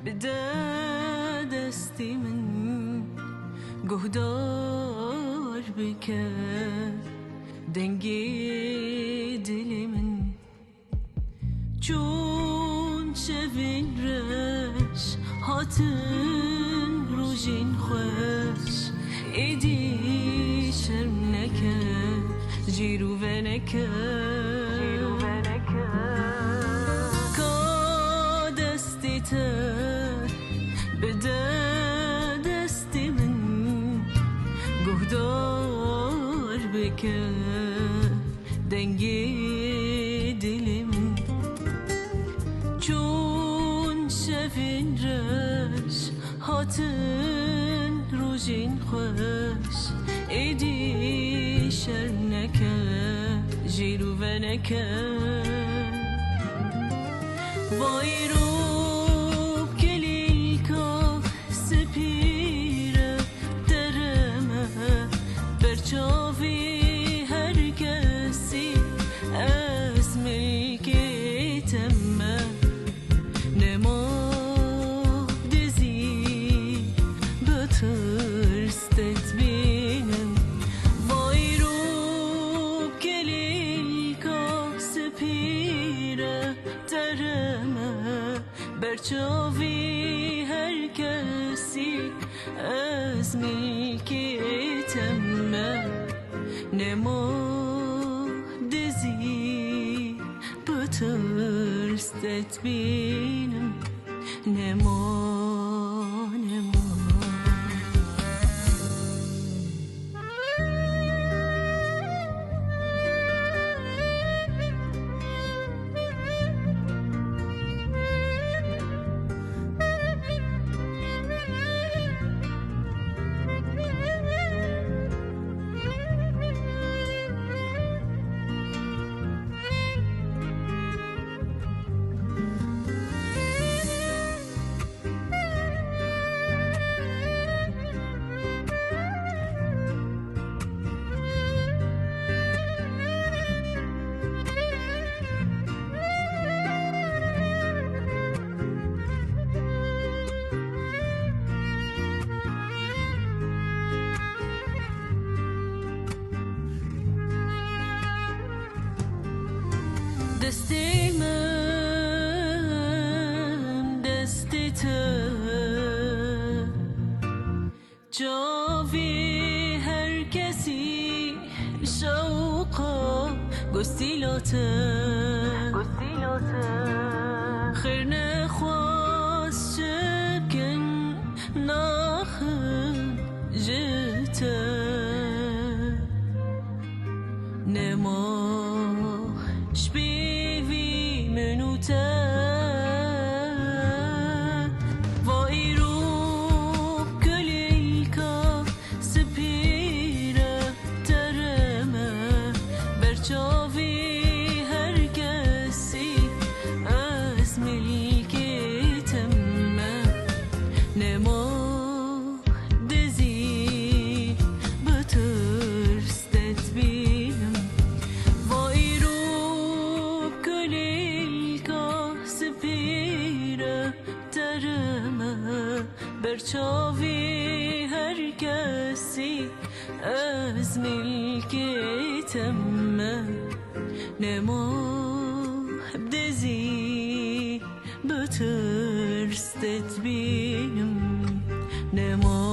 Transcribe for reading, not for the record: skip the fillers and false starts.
بده دستی من گهدار بکن دنگی دل من چون شوین رش هاتن روژین خوش ایدی شرم نکن جیرو و نکن کا دستی تر بده دستی من گهدار بکن دنگی دل من چون شوین رش هاتن روژین خوش ایدی شرم نکن جیرو و نکن وای روب کلیل که سپیره درمه برچاوی هر کسی از ملکی تمه نما دزی بترستت بینم وای روب کلیل که سپیره درمه برچاوی هر کسی از ملکی تمه نما دزی بترستت بینم نما دستی من دستی تو جاوی هر کسی شوقا گستیلاته خیر نخواست شکن ناخن جته نما وای روب کلیل که سپیره درمه برچاوی هر کسی از ملکی تمه نما دزی بترستت بینم وای روب کلیل که سپیره درمه برچاوی هر کسی از ملکی تمه نما دزی بترستت بینم نما